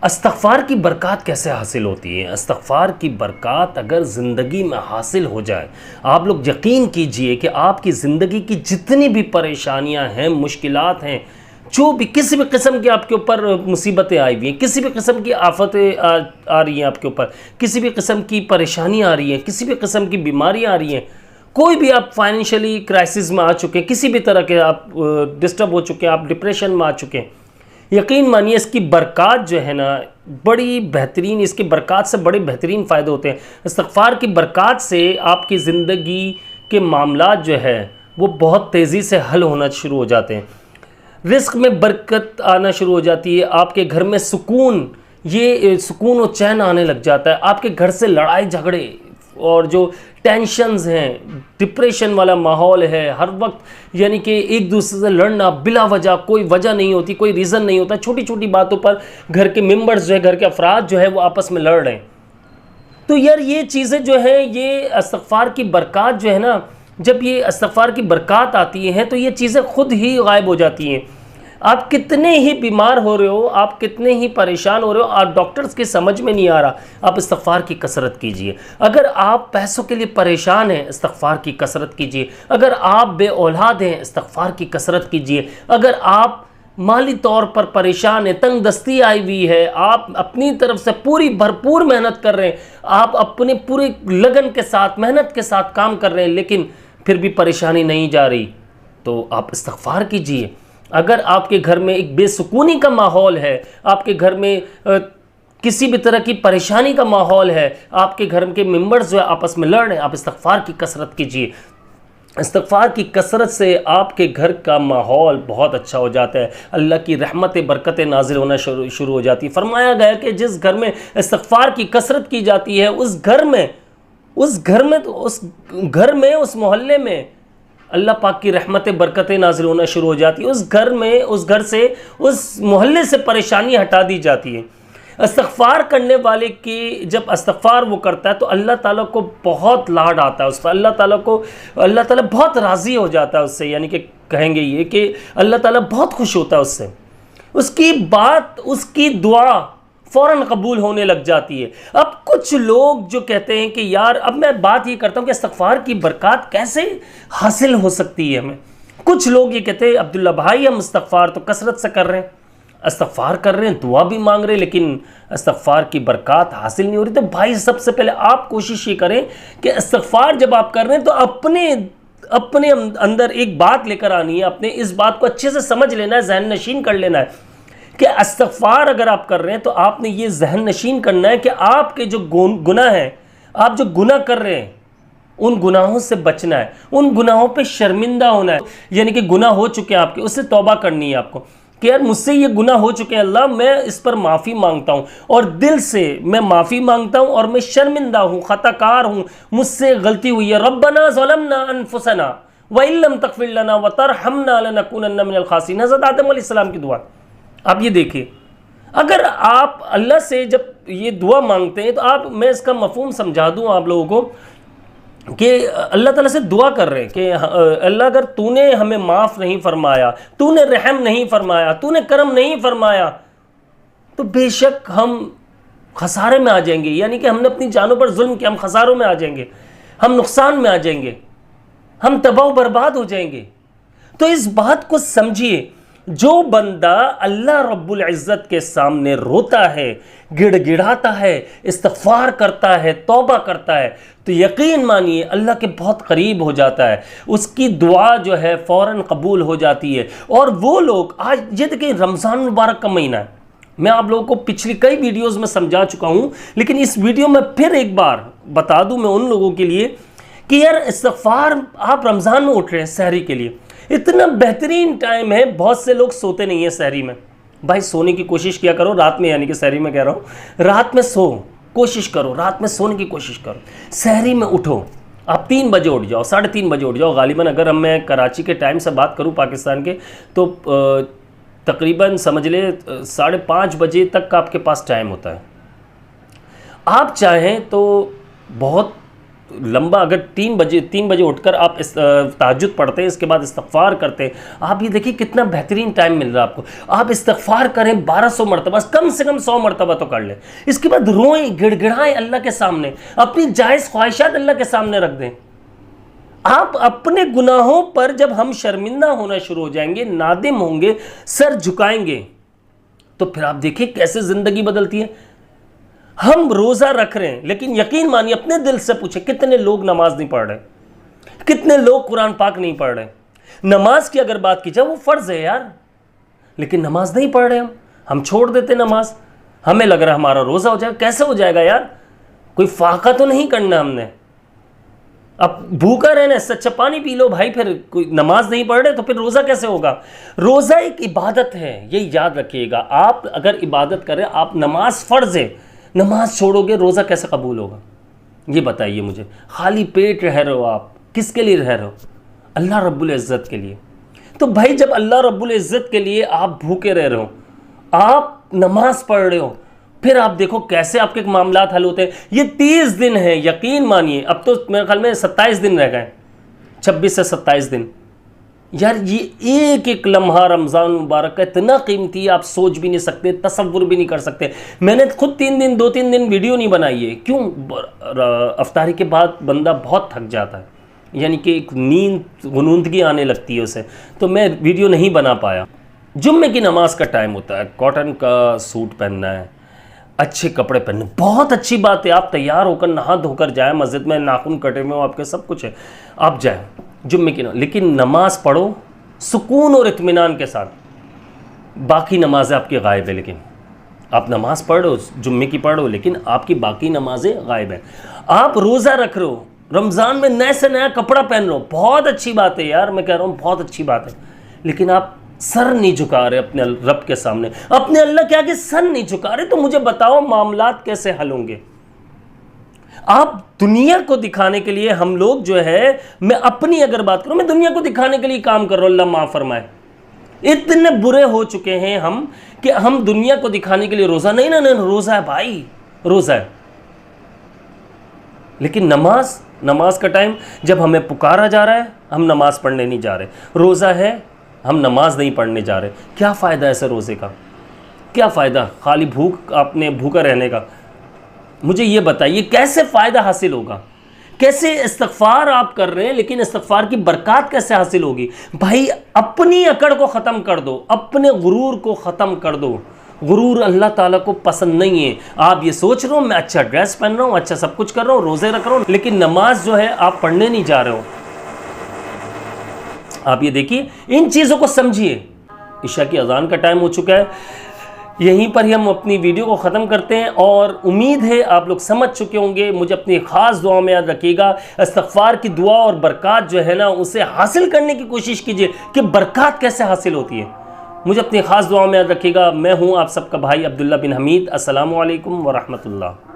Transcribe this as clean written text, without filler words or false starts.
استغفار کی برکات کیسے حاصل ہوتی ہے؟ استغفار کی برکات اگر زندگی میں حاصل ہو جائے، آپ لوگ یقین کیجئے کہ آپ کی زندگی کی جتنی بھی پریشانیاں ہیں، مشکلات ہیں، جو بھی کسی بھی قسم کی آپ کے اوپر مصیبتیں آئی ہوئی ہیں، کسی بھی قسم کی آفتیں آ رہی ہیں آپ کے اوپر، کسی بھی قسم کی پریشانیاں آ رہی ہیں، کسی بھی قسم کی بیماریاں آ رہی ہیں، کوئی بھی آپ فائنینشلی کرائسس میں آ چکے ہیں، کسی بھی طرح کے آپ ڈسٹرب ہو چکے ہیں، آپ ڈپریشن میں آ چکے ہیں، یقین مانیے اس کی برکات جو ہے نا بڑی بہترین، اس کی برکات سے بڑے بہترین فائدے ہوتے ہیں۔ استغفار کی برکات سے آپ کی زندگی کے معاملات جو ہے وہ بہت تیزی سے حل ہونا شروع ہو جاتے ہیں، رزق میں برکت آنا شروع ہو جاتی ہے، آپ کے گھر میں سکون، یہ سکون و چین آنے لگ جاتا ہے، آپ کے گھر سے لڑائی جھگڑے اور جو ٹینشنز ہیں، ڈپریشن والا ماحول ہے، ہر وقت یعنی کہ ایک دوسرے سے لڑنا بلا وجہ، کوئی وجہ نہیں ہوتی، کوئی ریزن نہیں ہوتا، چھوٹی چھوٹی باتوں پر گھر کے ممبرز جو ہے، گھر کے افراد جو ہے وہ آپس میں لڑ رہے ہیں۔ تو یار یہ چیزیں جو ہیں، یہ استغفار کی برکات جو ہے نا، جب یہ استغفار کی برکات آتی ہیں تو یہ چیزیں خود ہی غائب ہو جاتی ہیں۔ آپ کتنے ہی بیمار ہو رہے ہو، آپ کتنے ہی پریشان ہو رہے ہو، آپ ڈاکٹرز کی سمجھ میں نہیں آ رہا، آپ استغفار کی کثرت کیجئے۔ اگر آپ پیسوں کے لیے پریشان ہیں، استغفار کی کثرت کیجئے۔ اگر آپ بے اولاد ہیں، استغفار کی کثرت کیجئے۔ اگر آپ مالی طور پر پریشان ہیں، تنگ دستی آئی ہوئی ہے، آپ اپنی طرف سے پوری بھرپور محنت کر رہے ہیں، آپ اپنے پورے لگن کے ساتھ، محنت کے ساتھ کام کر رہے ہیں، لیکن پھر بھی پریشانی نہیں جا رہی، تو آپ استغفار کیجئے۔ اگر آپ کے گھر میں ایک بے سکونی کا ماحول ہے، آپ کے گھر میں کسی بھی طرح کی پریشانی کا ماحول ہے، آپ کے گھر کے ممبرز جو ہے آپس میں لڑ رہے ہیں، آپ استغفار کی کثرت کیجئے۔ استغفار کی کثرت سے آپ کے گھر کا ماحول بہت اچھا ہو جاتا ہے، اللہ کی رحمت برکتیں نازل ہونا شروع ہو جاتی ہے۔ فرمایا گیا کہ جس گھر میں استغفار کی کثرت کی جاتی ہے، اس گھر میں اس محلے میں اللہ پاک کی رحمت برکتیں نازل ہونا شروع ہو جاتی ہے، اس گھر سے، اس محلے سے پریشانی ہٹا دی جاتی ہے۔ استغفار کرنے والے کی جب استغفار وہ کرتا ہے تو اللہ تعالیٰ کو بہت لاڈ آتا ہے اس پر، اللہ تعالیٰ بہت راضی ہو جاتا ہے اس سے، یعنی کہ کہیں گے یہ کہ اللہ تعالیٰ بہت خوش ہوتا ہے اس سے، اس کی بات، اس کی دعا فوراً قبول ہونے لگ جاتی ہے۔ اب کچھ لوگ جو کہتے ہیں کہ یار اب میں بات یہ کرتا ہوں کہ استغفار کی برکات کیسے حاصل ہو سکتی ہے ہمیں، کچھ لوگ یہ کہتے ہیں عبداللہ بھائی ہم استغفار تو کثرت سے کر رہے ہیں، استغفار کر رہے ہیں، دعا بھی مانگ رہے ہیں، لیکن استغفار کی برکات حاصل نہیں ہو رہی۔ تو بھائی سب سے پہلے آپ کوشش یہ کریں کہ استغفار جب آپ کر رہے ہیں تو اپنے اندر ایک بات لے کر آنی ہے، اپنے اس بات کو اچھے سے سمجھ لینا ہے، ذہن نشین کر لینا ہے کہ استغفار اگر آپ کر رہے ہیں تو آپ نے یہ ذہن نشین کرنا ہے کہ آپ کے جو گناہ ہیں، آپ جو گناہ کر رہے ہیں، ان گناہوں سے بچنا ہے، ان گناہوں پہ شرمندہ ہونا ہے، یعنی کہ گناہ ہو چکے ہیں آپ کے، اس سے توبہ کرنی ہے آپ کو کہ یار مجھ سے یہ گناہ ہو چکے ہیں، اللہ میں اس پر معافی مانگتا ہوں، اور دل سے میں معافی مانگتا ہوں، اور میں شرمندہ ہوں، خطا کار ہوں، مجھ سے غلطی ہوئی ہے۔ ربنا ظلمنا انفسنا وَإِن لَّمْ تَغْفِرْ لَنَا وَتَرْحَمْنَا لَنَكُونَنَّ مِنَ الْخَاسِرِينَ۔ حضرت آدم علیہ السلام کی دعا آپ یہ دیکھیں، اگر آپ اللہ سے جب یہ دعا مانگتے ہیں تو میں اس کا مفہوم سمجھا دوں آپ لوگوں کو کہ اللہ تعالیٰ سے دعا کر رہے ہیں کہ اللہ اگر تو نے ہمیں معاف نہیں فرمایا، تو نے رحم نہیں فرمایا، تو نے کرم نہیں فرمایا، تو بے شک ہم خسارے میں آ جائیں گے، یعنی کہ ہم نے اپنی جانوں پر ظلم کیا، ہم خساروں میں آ جائیں گے، ہم نقصان میں آ جائیں گے، ہم تباہ و برباد ہو جائیں گے۔ تو اس بات کو سمجھیے، جو بندہ اللہ رب العزت کے سامنے روتا ہے، گڑ گڑاتا ہے، استغفار کرتا ہے، توبہ کرتا ہے، تو یقین مانیے اللہ کے بہت قریب ہو جاتا ہے، اس کی دعا جو ہے فوراً قبول ہو جاتی ہے۔ اور وہ لوگ آج یہ دیکھیں رمضان مبارک کا مہینہ ہے، میں آپ لوگوں کو پچھلی کئی ویڈیوز میں سمجھا چکا ہوں، لیکن اس ویڈیو میں پھر ایک بار بتا دوں میں ان لوگوں کے لیے کہ یار استغفار آپ رمضان میں اٹھ رہے ہیں سحری کے لیے، اتنا بہترین ٹائم ہے، بہت سے لوگ سوتے نہیں ہیں سحری میں، بھائی سونے کی کوشش کیا کرو رات میں، یعنی کہ سحری میں کہہ رہا ہوں، رات میں کوشش کرو، رات میں سونے کی کوشش کرو، سحری میں اٹھو، آپ 3 بجے اٹھ جاؤ، 3:30 بجے اٹھ جاؤ، غالباً اگر میں کراچی کے ٹائم سے بات کروں پاکستان کے تو تقریباً سمجھ لے 5:30 بجے تک کا آپ کے پاس ٹائم ہوتا ہے۔ آپ چاہیں تو بہت لمبا اگر 3 بجے اٹھ کر آپ تہجد پڑھتے ہیں، اس کے بعد استغفار کرتے ہیں، آپ یہ دیکھیں کتنا بہترین ٹائم مل رہا ہے آپ کو. آپ استغفار کریں 1200 مرتبہ، کم سے کم 100 مرتبہ تو کر لیں. اس کے بعد روئیں، گڑ گڑائیں اللہ کے سامنے، اپنی جائز خواہشات اللہ کے سامنے رکھ دیں. آپ اپنے گناہوں پر جب ہم شرمندہ ہونا شروع ہو جائیں گے، نادم ہوں گے، سر جھکائیں گے، تو پھر آپ دیکھیں کیسے زندگی بدلتی ہے. ہم روزہ رکھ رہے ہیں، لیکن یقین مانیے اپنے دل سے پوچھیں کتنے لوگ نماز نہیں پڑھ رہے، کتنے لوگ قرآن پاک نہیں پڑھ رہے. نماز کی اگر بات کی جائے وہ فرض ہے یار، لیکن نماز نہیں پڑھ رہے ہم چھوڑ دیتے نماز. ہمیں لگ رہا ہے ہمارا روزہ ہو جائے. کیسے ہو جائے گا یار؟ کوئی فاقہ تو نہیں کرنا ہم نے. اب بھوکا رہنا ہے، اچھا پانی پی لو بھائی، پھر کوئی نماز نہیں پڑھ رہے تو پھر روزہ کیسے ہوگا؟ روزہ ایک عبادت ہے، یہ یاد رکھیے گا. آپ اگر عبادت کریں، آپ نماز فرض ہے، نماز چھوڑو گے، روزہ کیسے قبول ہوگا؟ یہ بتائیے مجھے. خالی پیٹ رہ رہے ہو آپ، کس کے لیے رہ رہے ہو؟ اللہ رب العزت کے لیے. تو بھائی جب اللہ رب العزت کے لیے آپ بھوکے رہ رہے ہو، آپ نماز پڑھ رہے ہو، پھر آپ دیکھو کیسے آپ کے معاملات حل ہوتے ہیں. یہ 30 دن ہیں، یقین مانیے اب تو میرے خیال میں 27 دن رہ گئے، 26 سے 27 دن. یار یہ ایک ایک لمحہ رمضان مبارک کا اتنا قیمتی ہے، آپ سوچ بھی نہیں سکتے، تصور بھی نہیں کر سکتے. میں نے خود 2-3 دن ویڈیو نہیں بنائی ہے. کیوں؟ افطاری کے بعد بندہ بہت تھک جاتا ہے، یعنی کہ ایک نیند غنودگی آنے لگتی ہے اسے، تو میں ویڈیو نہیں بنا پایا. جمعے کی نماز کا ٹائم ہوتا ہے، کاٹن کا سوٹ پہننا ہے، اچھے کپڑے پہننے. بہت اچھی بات ہے، آپ تیار ہو کر نہا دھو کر جائیں، مسجد میں ناخن کٹے ہوئے آپ کے سب کچھ ہے، آپ جائیں جمعے کی لیکن نماز پڑھو سکون اور اطمینان کے ساتھ. باقی نمازیں آپ کی غائب ہے، لیکن آپ نماز پڑھ رہو، جمعے کی پڑھ رہو، لیکن آپ کی باقی نمازیں غائب ہیں. آپ روزہ رکھ رہے ہو، رمضان میں نئے سے نیا کپڑا پہن رہے ہو، بہت اچھی بات ہے یار، میں کہہ رہا ہوں بہت اچھی بات ہے، لیکن آپ سر نہیں جھکا رہے اپنے رب کے سامنے، اپنے اللہ کے آگے سر نہیں جھکا رہے. تو مجھے بتاؤ معاملات کیسے حل ہوں گے؟ آپ دنیا کو دکھانے کے لیے، ہم لوگ جو ہے، میں اپنی اگر بات کروں، میں دنیا کو دکھانے کے لیے کام کر رہا ہوں، اللہ معاف فرمائے. اتنے برے ہو چکے ہیں ہم کہ ہم دنیا کو دکھانے کے لیے روزہ نہیں روزہ ہے بھائی، روزہ ہے، لیکن نماز کا ٹائم جب ہمیں پکارا جا رہا ہے، ہم نماز پڑھنے نہیں جا رہے. روزہ ہے، ہم نماز نہیں پڑھنے جا رہے. کیا فائدہ ایسے روزے کا؟ کیا فائدہ خالی اپنے بھوکا رہنے کا؟ مجھے یہ بتائیے کیسے فائدہ حاصل ہوگا؟ کیسے استغفار آپ کر رہے ہیں، لیکن استغفار کی برکات کیسے حاصل ہوگی؟ بھائی اپنی اکڑ کو ختم کر دو، اپنے غرور کو ختم کر دو. غرور اللہ تعالیٰ کو پسند نہیں ہے. آپ یہ سوچ رہے ہو میں اچھا ڈریس پہن رہا ہوں، اچھا سب کچھ کر رہا ہوں، روزے رکھ رہا ہوں، لیکن نماز جو ہے آپ پڑھنے نہیں جا رہے ہو. آپ یہ دیکھیے، ان چیزوں کو سمجھیے. عشاء کی اذان کا ٹائم ہو چکا ہے، یہیں پر ہی ہم اپنی ویڈیو کو ختم کرتے ہیں، اور امید ہے آپ لوگ سمجھ چکے ہوں گے. مجھے اپنی خاص دعا میں یاد رکھیے گا، استغفار کی دعا اور برکات جو ہے نا، اسے حاصل کرنے کی کوشش کیجئے کہ برکات کیسے حاصل ہوتی ہے. مجھے اپنی خاص دعا میں یاد رکھیے گا. میں ہوں آپ سب کا بھائی عبداللہ بن حمید. السلام علیکم ورحمۃ اللہ.